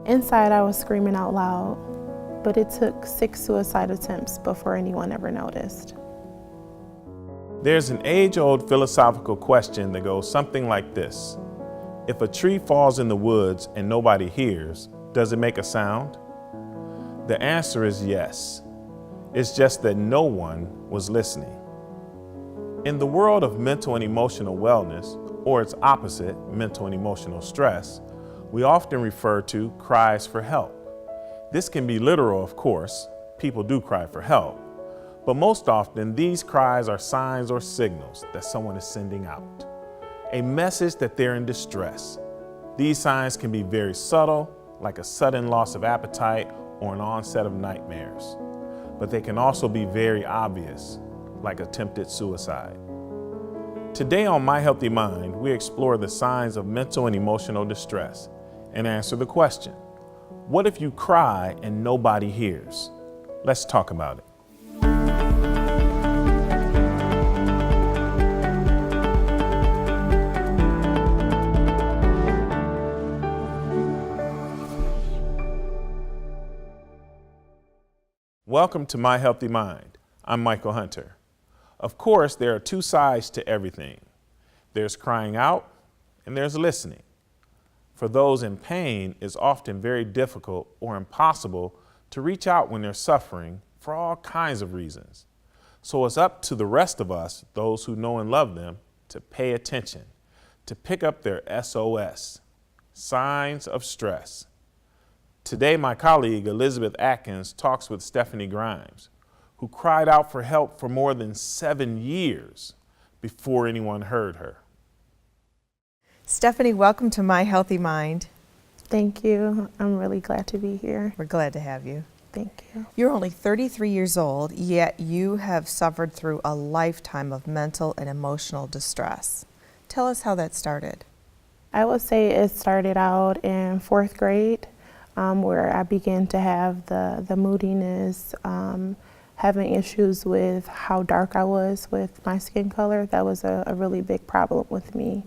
Inside, I was screaming out loud, but it took 6 suicide attempts before anyone ever noticed. There's an age-old philosophical question that goes something like this. If a tree falls in the woods and nobody hears, does it make a sound? The answer is yes. It's just that no one was listening. In the world of mental and emotional wellness, or its opposite, mental and emotional stress, we often refer to cries for help. This can be literal, of course. People do cry for help. But most often, these cries are signs or signals that someone is sending out. A message that they're in distress. These signs can be very subtle, like a sudden loss of appetite or an onset of nightmares. But they can also be very obvious, like attempted suicide. Today on My Healthy Mind, we explore the signs of mental and emotional distress and answer the question, what if you cry and nobody hears? Let's talk about it. Welcome to My Healthy Mind. I'm Michael Hunter. Of course, there are two sides to everything. There's crying out and there's listening. For those in pain, it's often very difficult or impossible to reach out when they're suffering for all kinds of reasons. So it's up to the rest of us, those who know and love them, to pay attention, to pick up their SOS, signs of stress. Today, my colleague Elizabeth Atkins talks with Stephanie Grimes, who cried out for help for more than 7 years before anyone heard her. Stephanie, welcome to My Healthy Mind. Thank you. I'm really glad to be here. We're glad to have you. Thank you. You're only 33 years old, yet you have suffered through a lifetime of mental and emotional distress. Tell us how that started. I would say it started out in 4th grade, where I began to have the moodiness, having issues with how dark I was with my skin color. That was a really big problem with me.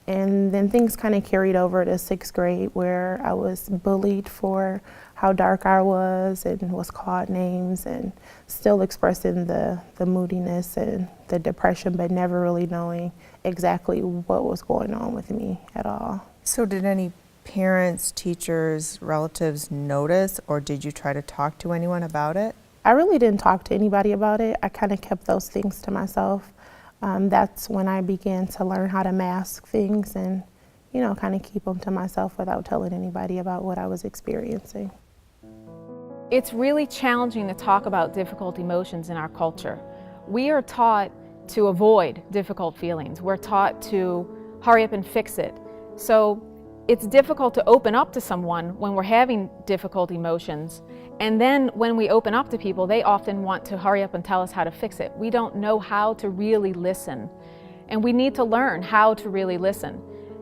And then things kind of carried over to 6th grade, where I was bullied for how dark I was and was called names, and still expressing the moodiness and the depression, but never really knowing exactly what was going on with me at all. So did any parents, teachers, relatives notice, or did you try to talk to anyone about it? I really didn't talk to anybody about it. I kind of kept those things to myself. That's when I began to learn how to mask things and, kind of keep them to myself without telling anybody about what I was experiencing. It's really challenging to talk about difficult emotions in our culture. We are taught to avoid difficult feelings. We're taught to hurry up and fix it. So it's difficult to open up to someone when we're having difficult emotions. And then when we open up to people, they often want to hurry up and tell us how to fix it. We don't know how to really listen. And we need to learn how to really listen.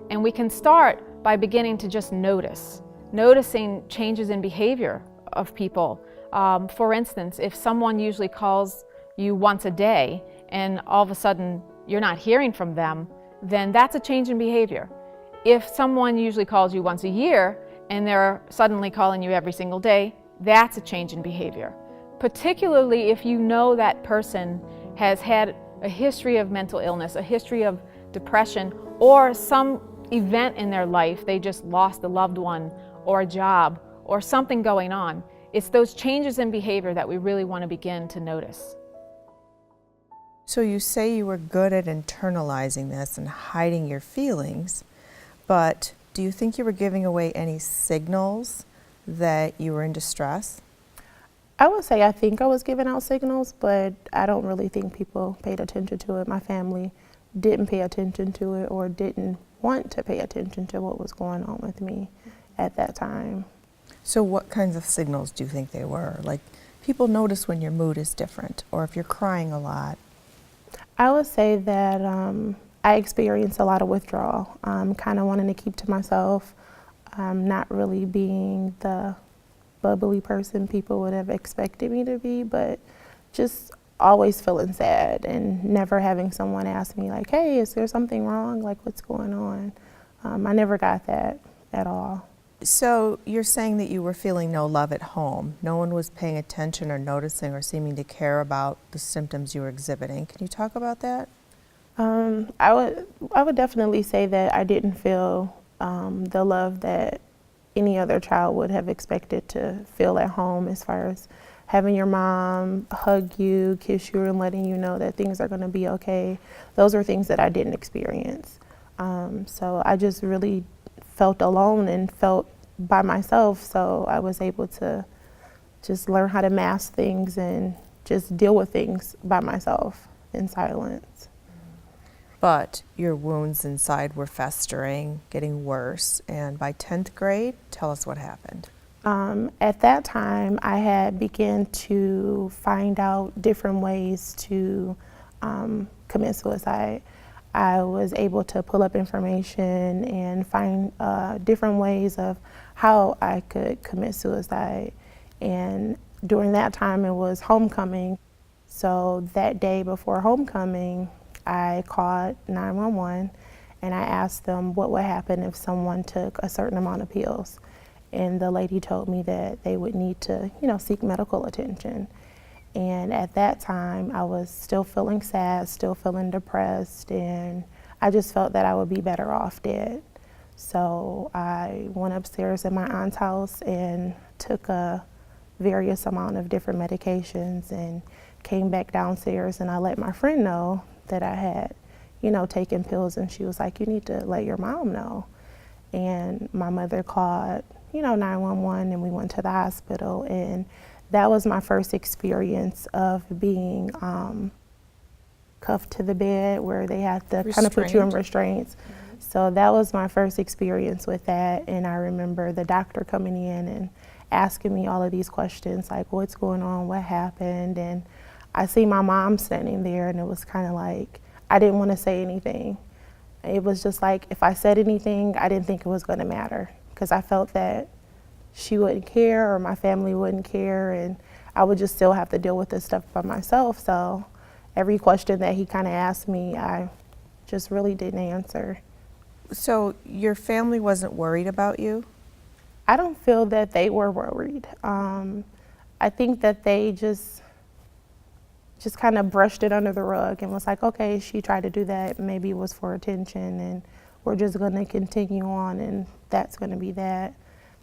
And we can start by beginning to just noticing changes in behavior of people. For instance, if someone usually calls you once a day and all of a sudden you're not hearing from them, then that's a change in behavior. If someone usually calls you once a year and they're suddenly calling you every single day, that's a change in behavior. Particularly if you know that person has had a history of mental illness, a history of depression, or some event in their life, they just lost a loved one or a job or something going on. It's those changes in behavior that we really want to begin to notice. So you say you were good at internalizing this and hiding your feelings, but do you think you were giving away any signals that you were in distress? I would say I think I was giving out signals, but I don't really think people paid attention to it. My family didn't pay attention to it or didn't want to pay attention to what was going on with me at that time. So what kinds of signals do you think they were? Like, people notice when your mood is different or if you're crying a lot. I would say that I experienced a lot of withdrawal, kind of wanting to keep to myself, not really being the bubbly person people would have expected me to be, but just always feeling sad and never having someone ask me like, hey, is there something wrong? Like, what's going on? I never got that at all. So you're saying that you were feeling no love at home. No one was paying attention or noticing or seeming to care about the symptoms you were exhibiting. Can you talk about that? I would definitely say that I didn't feel the love that any other child would have expected to feel at home, as far as having your mom hug you, kiss you, and letting you know that things are going to be okay. Those are things that I didn't experience. So I just really felt alone and felt by myself. So I was able to just learn how to mask things and just deal with things by myself in silence. But your wounds inside were festering, getting worse. And by 10th grade, tell us what happened. At that time, I had begun to find out different ways to commit suicide. I was able to pull up information and find different ways of how I could commit suicide. And during that time, it was homecoming. So that day before homecoming, I called 911 and I asked them what would happen if someone took a certain amount of pills. And the lady told me that they would need to, seek medical attention. And at that time, I was still feeling sad, still feeling depressed, and I just felt that I would be better off dead. So I went upstairs in my aunt's house and took a various amount of different medications and came back downstairs, and I let my friend know that I had, taken pills, and she was like, you need to let your mom know. And my mother called, 911, and we went to the hospital, and that was my first experience of being cuffed to the bed, where they had to kind of put you in restraints. Mm-hmm. So that was my first experience with that, and I remember the doctor coming in and asking me all of these questions, like what's going on, what happened, and I see my mom standing there, and it was kind of like I didn't want to say anything. It was just like if I said anything, I didn't think it was going to matter, because I felt that she wouldn't care or my family wouldn't care, and I would just still have to deal with this stuff by myself. So every question that he kind of asked me, I just really didn't answer. So your family wasn't worried about you? I don't feel that they were worried. I think that they just kind of brushed it under the rug and was like, okay, she tried to do that, maybe it was for attention, and we're just going to continue on, and that's going to be that.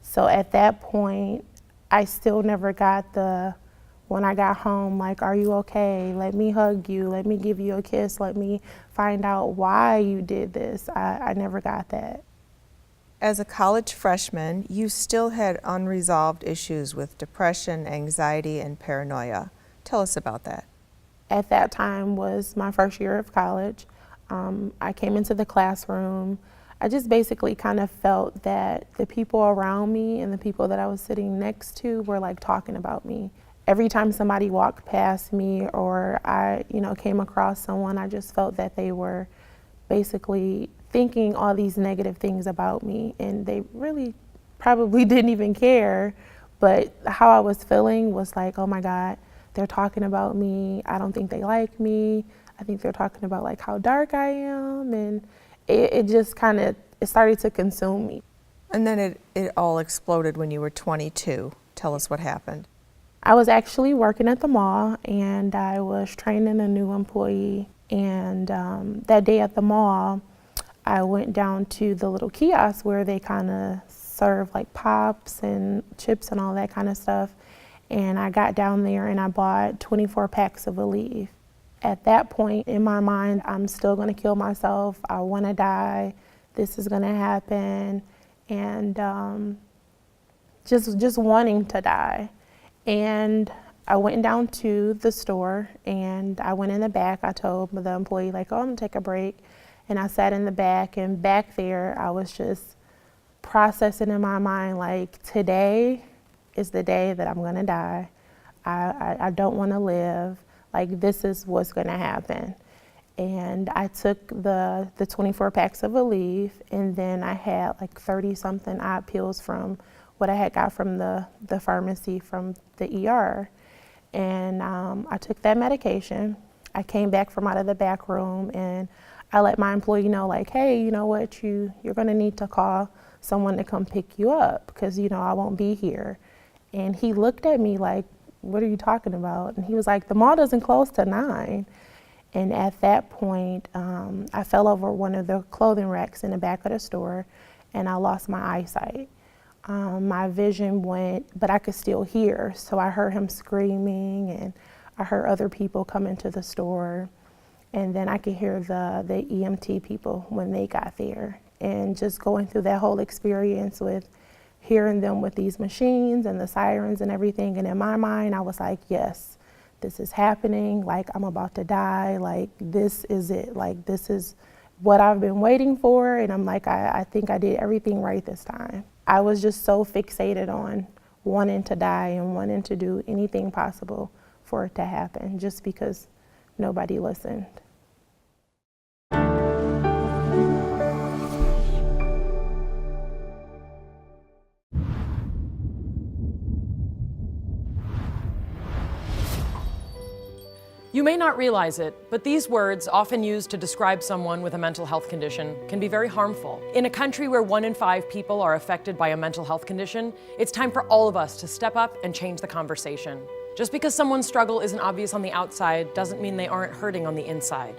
So at that point, I still never got when I got home, like, are you okay? Let me hug you. Let me give you a kiss. Let me find out why you did this. I never got that. As a college freshman, you still had unresolved issues with depression, anxiety, and paranoia. Tell us about that. At that time was my first year of college. I came into the classroom. I just basically kind of felt that the people around me and the people that I was sitting next to were like talking about me. Every time somebody walked past me or I, came across someone, I just felt that they were basically thinking all these negative things about me, and they really probably didn't even care. But how I was feeling was like, oh my God, they're talking about me. I don't think they like me. I think they're talking about like how dark I am, and it just kind of, it started to consume me. And then it all exploded when you were 22. Tell us what happened. I was actually working at the mall, and I was training a new employee. And that day at the mall, I went down to the little kiosk where they kind of serve like pops and chips and all that kind of stuff. And I got down there and I bought 24 packs of Aleve. At that point in my mind, I'm still going to kill myself. I want to die. This is going to happen. And just wanting to die. And I went down to the store and I went in the back. I told the employee, like, oh, I'm going to take a break. And I sat in the back, and back there, I was just processing in my mind, like, today is the day that I'm going to die. I don't want to live. Like, this is what's going to happen. And I took the 24 packs of Aleve, and then I had like 30-something odd pills from what I had got from the pharmacy from the ER. And I took that medication. I came back from out of the back room, and I let my employee know, like, hey, you know what, you're going to need to call someone to come pick you up because, I won't be here. And he looked at me like, what are you talking about? And he was like, the mall doesn't close till 9. And at that point, I fell over one of the clothing racks in the back of the store, and I lost my eyesight. My vision went, but I could still hear. So I heard him screaming, and I heard other people come into the store. And then I could hear the EMT people when they got there. And just going through that whole experience with hearing them with these machines and the sirens and everything. And in my mind, I was like, yes, this is happening. Like, I'm about to die. Like, this is it. Like, this is what I've been waiting for. And I'm like, I think I did everything right this time. I was just so fixated on wanting to die and wanting to do anything possible for it to happen, just because nobody listened. You may not realize it, but these words, often used to describe someone with a mental health condition, can be very harmful. In a country where 1 in 5 people are affected by a mental health condition, it's time for all of us to step up and change the conversation. Just because someone's struggle isn't obvious on the outside doesn't mean they aren't hurting on the inside.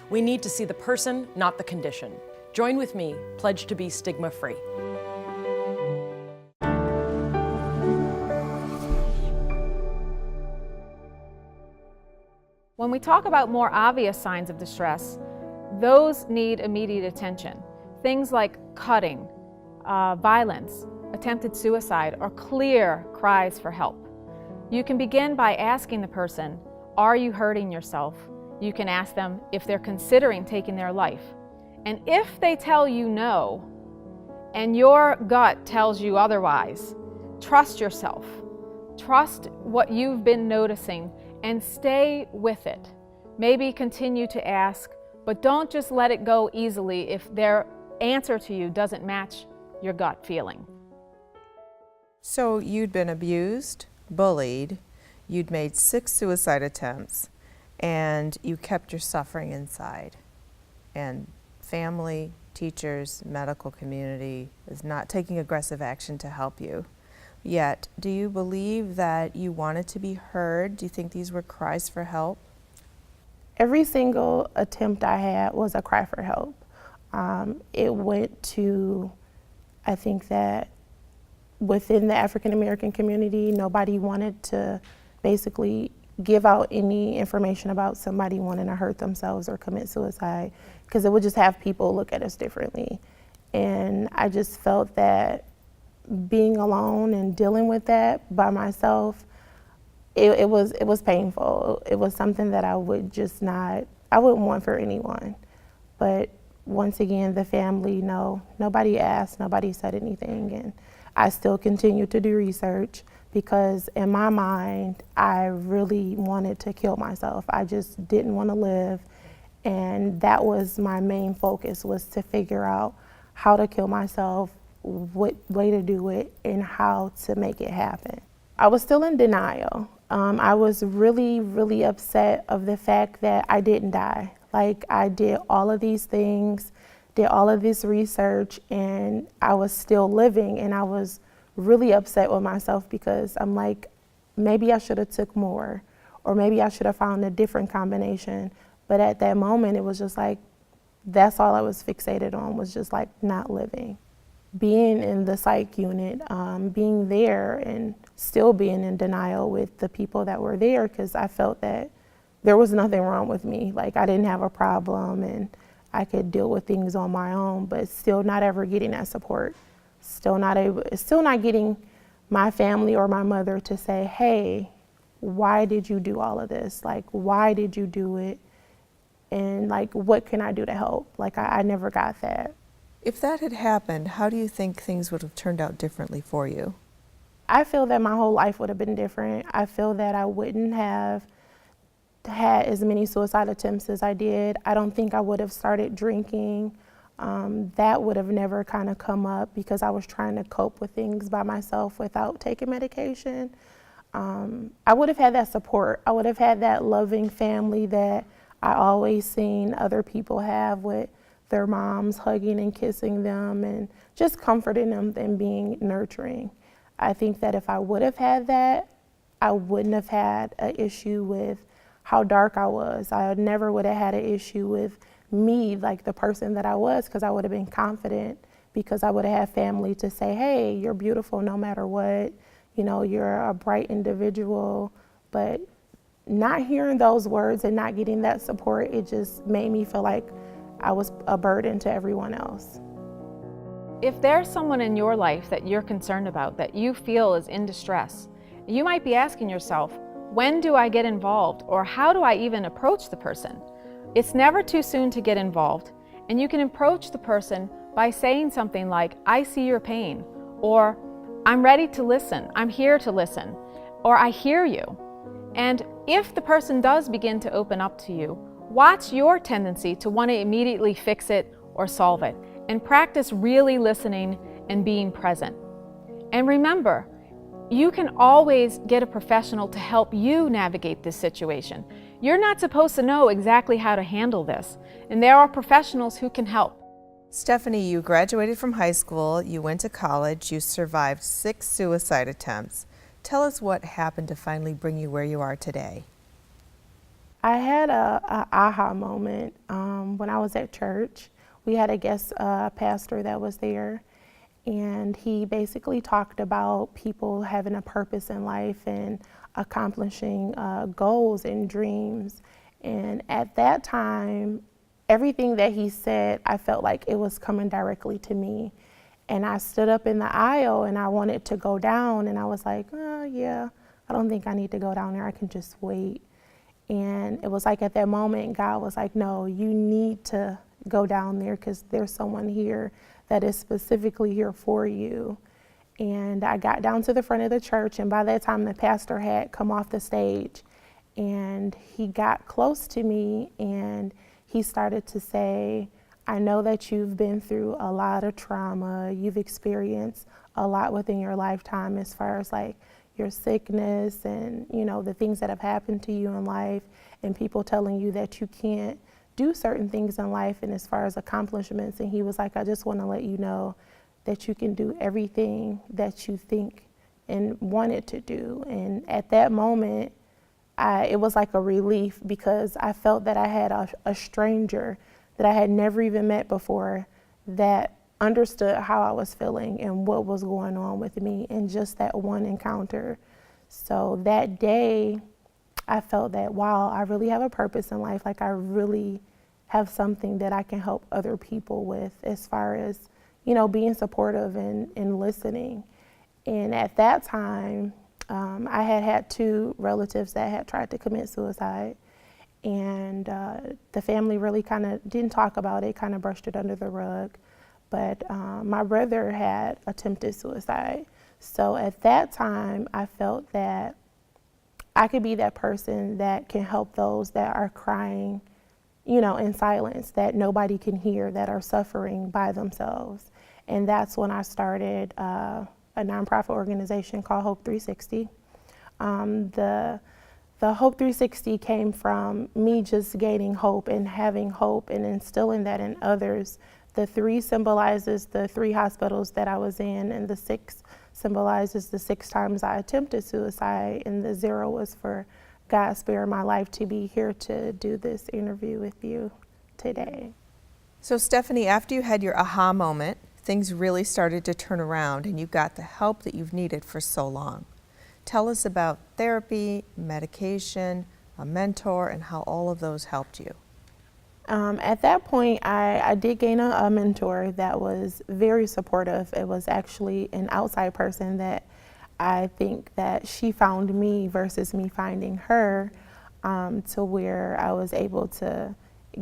We need to see the person, not the condition. Join with me, pledge to be stigma-free. When we talk about more obvious signs of distress, those need immediate attention. Things like cutting, violence, attempted suicide, or clear cries for help. You can begin by asking the person, are you hurting yourself? You can ask them if they're considering taking their life. And if they tell you no, and your gut tells you otherwise, trust yourself. Trust what you've been noticing and stay with it. Maybe continue to ask, but don't just let it go easily if their answer to you doesn't match your gut feeling. So you'd been abused, bullied, you'd made 6 suicide attempts, and you kept your suffering inside. And family, teachers, medical community is not taking aggressive action to help you. Yet, do you believe that you wanted to be heard? Do you think these were cries for help? Every single attempt I had was a cry for help. It went to, I think that within the African American community, nobody wanted to basically give out any information about somebody wanting to hurt themselves or commit suicide, because it would just have people look at us differently. And I just felt that being alone and dealing with that by myself, it was painful. It was something that I wouldn't want for anyone. But once again, the family, no, nobody asked, nobody said anything. And I still continue to do research because in my mind, I really wanted to kill myself. I just didn't want to live. And that was my main focus, was to figure out how to kill myself, what way to do it, and how to make it happen. I was still in denial. I was really, really upset of the fact that I didn't die. Like, I did all of these things, did all of this research, and I was still living, and I was really upset with myself because I'm like, maybe I should have took more, or maybe I should have found a different combination. But at that moment, it was just like, that's all I was fixated on, was just like not living. Being in the psych unit, being there and still being in denial with the people that were there, because I felt that there was nothing wrong with me. Like, I didn't have a problem and I could deal with things on my own, but still not ever getting that support. Still not getting my family or my mother to say, hey, why did you do all of this? Like, why did you do it? And like, what can I do to help? Like, I never got that. If that had happened, how do you think things would have turned out differently for you? I feel that my whole life would have been different. I feel that I wouldn't have had as many suicide attempts as I did. I don't think I would have started drinking. That would have never kind of come up because I was trying to cope with things by myself without taking medication. I would have had that support. I would have had that loving family that I always seen other people have, with their moms, hugging and kissing them and just comforting them and being nurturing. I think that if I would have had that, I wouldn't have had an issue with how dark I was. I never would have had an issue with me, like the person that I was, because I would have been confident, because I would have had family to say, hey, you're beautiful no matter what, you know, you're a bright individual. But not hearing those words and not getting that support, it just made me feel like I was a burden to everyone else. If there's someone in your life that you're concerned about, that you feel is in distress, you might be asking yourself, when do I get involved, or how do I even approach the person? It's never too soon to get involved, and you can approach the person by saying something like, I see your pain, or I'm ready to listen, I'm here to listen, or I hear you. And if the person does begin to open up to you, watch your tendency to want to immediately fix it or solve it, and practice really listening and being present. And remember, you can always get a professional to help you navigate this situation. You're not supposed to know exactly how to handle this, and there are professionals who can help. Stephanie, you graduated from high school, you went to college, you survived 6 suicide attempts. Tell us what happened to finally bring you where you are today. I had a aha moment when I was at church. We had a guest pastor that was there, and he basically talked about people having a purpose in life and accomplishing goals and dreams. And at that time, everything that he said, I felt like it was coming directly to me. And I stood up in the aisle and I wanted to go down, and I was like, oh yeah, I don't think I need to go down there, I can just wait. And it was like at that moment, God was like, no, you need to go down there because there's someone here that is specifically here for you. And I got down to the front of the church, and by that time the pastor had come off the stage, and he got close to me and he started to say, I know that you've been through a lot of trauma, you've experienced a lot within your lifetime as far as like your sickness and, you know, the things that have happened to you in life, and people telling you that you can't do certain things in life and as far as accomplishments. And he was like, I just want to let you know that you can do everything that you think and wanted to do. And at that moment, it was like a relief, because I felt that I had a stranger that I had never even met before that understood how I was feeling and what was going on with me in just that one encounter. So that day, I felt that, wow, I really have a purpose in life. Like I really have something that I can help other people with as far as, you know, being supportive and listening. And at that time, I had 2 relatives that had tried to commit suicide. And the family really kind of didn't talk about it, kind of brushed it under the rug. But my brother had attempted suicide. So at that time, I felt that I could be that person that can help those that are crying, you know, in silence, that nobody can hear, that are suffering by themselves. And that's when I started a nonprofit organization called Hope 360. The Hope 360 came from me just gaining hope and having hope and instilling that in others. The 3 symbolizes the 3 hospitals that I was in, and the 6 symbolizes the 6 times I attempted suicide, and the 0 was for God sparing my life to be here to do this interview with you today. So Stephanie, after you had your aha moment, things really started to turn around and you got the help that you've needed for so long. Tell us about therapy, medication, a mentor, and how all of those helped you. At that point, I did gain a mentor that was very supportive. It was actually an outside person that I think that she found me versus me finding her, to where I was able to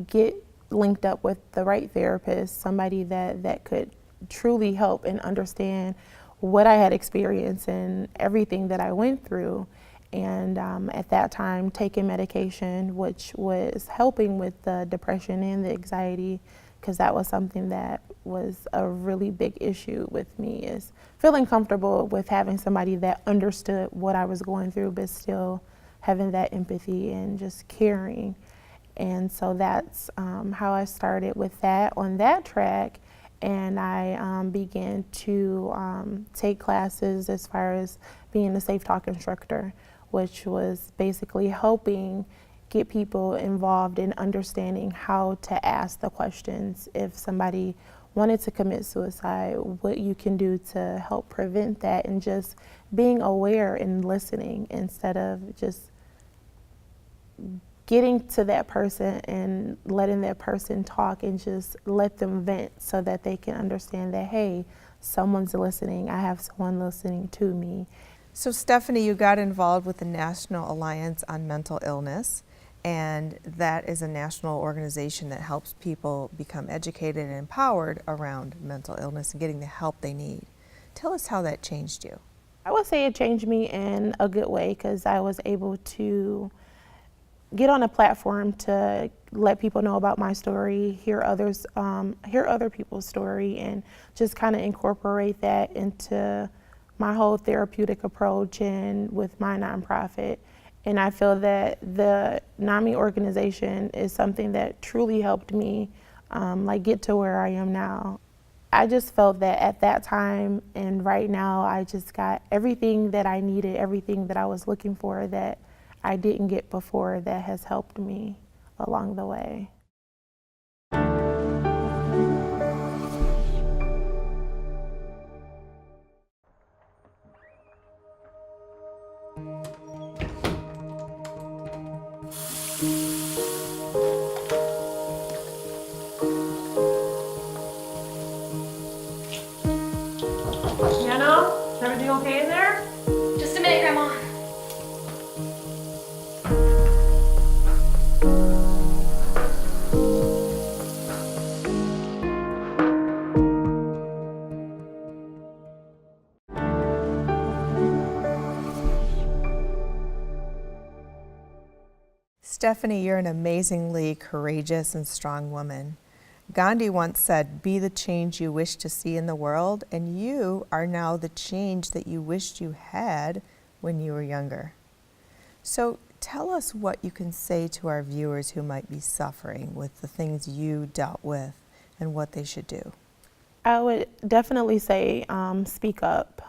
get linked up with the right therapist, somebody that could truly help and understand what I had experienced and everything that I went through. And at that time, taking medication, which was helping with the depression and the anxiety, because that was something that was a really big issue with me, is feeling comfortable with having somebody that understood what I was going through, but still having that empathy and just caring. And so that's how I started with that on that track. And I began to take classes as far as being a safe talk instructor, which was basically helping get people involved in understanding how to ask the questions. If somebody wanted to commit suicide, what you can do to help prevent that, and just being aware and listening instead of just getting to that person and letting that person talk, and just let them vent so that they can understand that, hey, someone's listening, I have someone listening to me. So Stephanie, you got involved with the National Alliance on Mental Illness, and that is a national organization that helps people become educated and empowered around mental illness and getting the help they need. Tell us how that changed you. I would say it changed me in a good way, because I was able to get on a platform to let people know about my story, hear other people's story, and just kind of incorporate that into my whole therapeutic approach and with my nonprofit. And I feel that the NAMI organization is something that truly helped me get to where I am now. I just felt that at that time and right now, I just got everything that I needed, everything that I was looking for that I didn't get before, that has helped me along the way. Piano, is everything okay in there? Just a minute, Grandma. Stephanie, you're an amazingly courageous and strong woman. Gandhi once said, "Be the change you wish to see in the world," and you are now the change that you wished you had when you were younger. So tell us what you can say to our viewers who might be suffering with the things you dealt with and what they should do. I would definitely say speak up,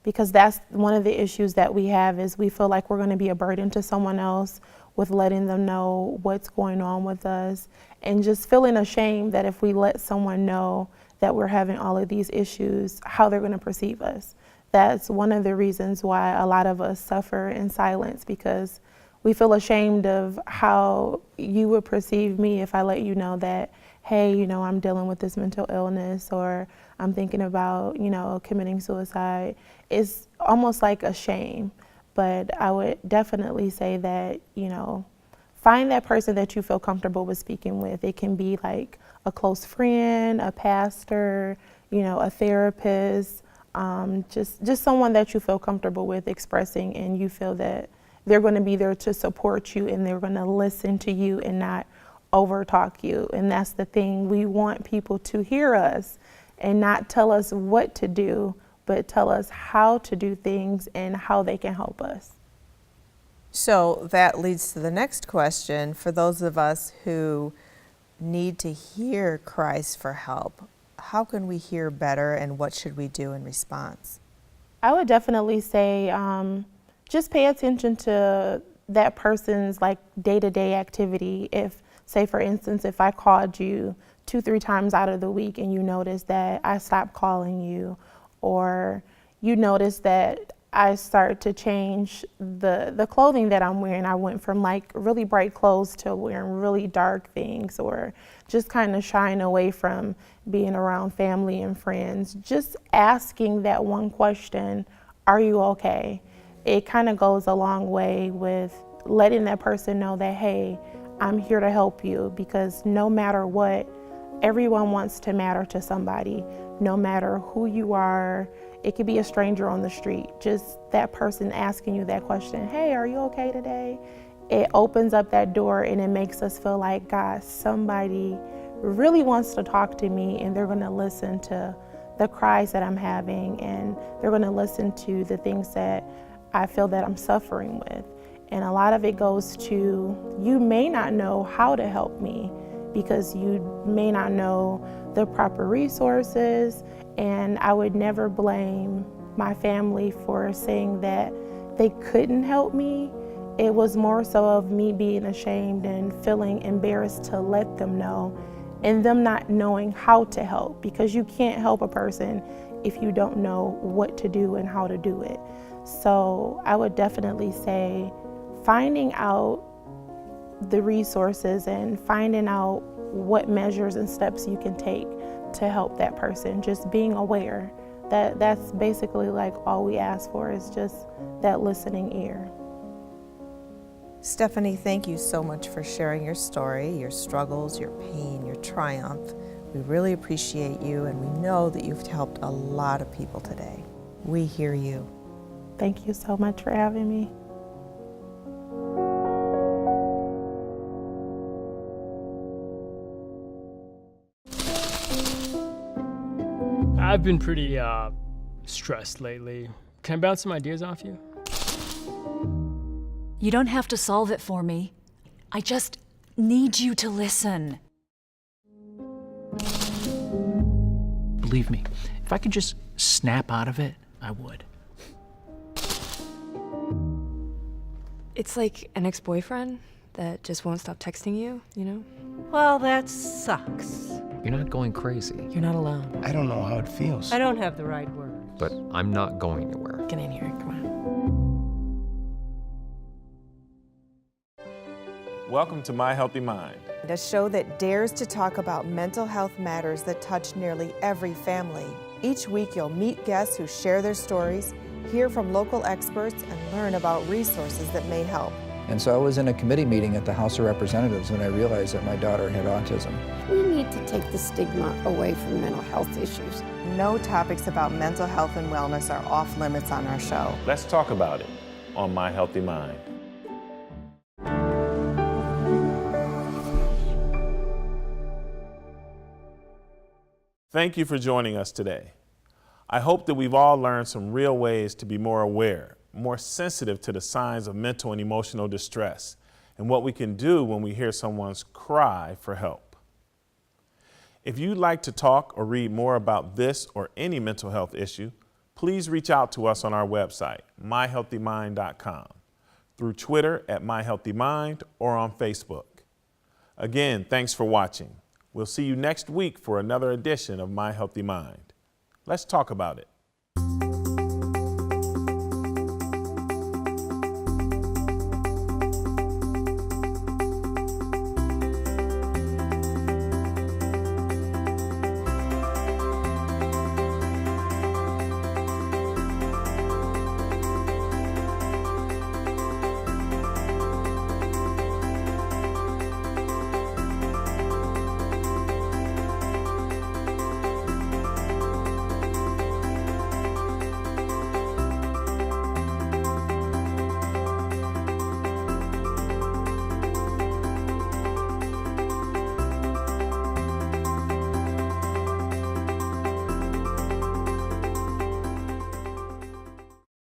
because that's one of the issues that we have, is we feel like we're going to be a burden to someone else with letting them know what's going on with us, and just feeling ashamed that if we let someone know that we're having all of these issues, how they're going to perceive us. That's one of the reasons why a lot of us suffer in silence, because we feel ashamed of how you would perceive me if I let you know that, hey, I'm dealing with this mental illness, or I'm thinking about, committing suicide. It's almost like a shame. But I would definitely say that, find that person that you feel comfortable with speaking with. It can be like a close friend, a pastor, a therapist, just someone that you feel comfortable with expressing, and you feel that they're going to be there to support you, and they're going to listen to you and not over talk you. And that's the thing. We want people to hear us and not tell us what to do, but tell us how to do things and how they can help us. So that leads to the next question. For those of us who need to hear cries for help, how can we hear better, and what should we do in response? I would definitely say just pay attention to that person's day-to-day activity. If, say for instance, if I called you 2-3 times out of the week and you notice that I stopped calling you, or you notice that I start to change the clothing that I'm wearing. I went from really bright clothes to wearing really dark things, or just kind of shying away from being around family and friends. Just asking that one question, are you okay? It kind of goes a long way with letting that person know that, hey, I'm here to help you, because no matter what, everyone wants to matter to somebody. No matter who you are, it could be a stranger on the street, just that person asking you that question, hey, are you okay today? It opens up that door, and it makes us feel like, God, somebody really wants to talk to me, and they're going to listen to the cries that I'm having, and they're going to listen to the things that I feel that I'm suffering with. And a lot of it goes to, you may not know how to help me because you may not know the proper resources, and I would never blame my family for saying that they couldn't help me. It was more so of me being ashamed and feeling embarrassed to let them know, and them not knowing how to help, because you can't help a person if you don't know what to do and how to do it. So I would definitely say finding out the resources and finding out what measures and steps you can take to help that person, just being aware. That's basically like all we ask for, is just that listening ear. Stephanie, thank you so much for sharing your story, your struggles, your pain, your triumph. We really appreciate you, and we know that you've helped a lot of people today. We hear you. Thank you so much for having me. I've been pretty stressed lately. Can I bounce some ideas off you? You don't have to solve it for me. I just need you to listen. Believe me, if I could just snap out of it, I would. It's like an ex-boyfriend that just won't stop texting you, you know? Well, that sucks. You're not going crazy. You're not alone. I don't know how it feels. I don't have the right words. But I'm not going anywhere. Get in here, come on. Welcome to My Healthy Mind. A show that dares to talk about mental health matters that touch nearly every family. Each week you'll meet guests who share their stories, hear from local experts, and learn about resources that may help. And so I was in a committee meeting at the House of Representatives when I realized that my daughter had autism. We need to take the stigma away from mental health issues. No topics about mental health and wellness are off limits on our show. Let's talk about it on My Healthy Mind. Thank you for joining us today. I hope that we've all learned some real ways to be more aware, more sensitive to the signs of mental and emotional distress, and what we can do when we hear someone's cry for help. If you'd like to talk or read more about this or any mental health issue, please reach out to us on our website, myhealthymind.com, through Twitter at myhealthymind, or on Facebook. Again, thanks for watching. We'll see you next week for another edition of My Healthy Mind. Let's talk about it.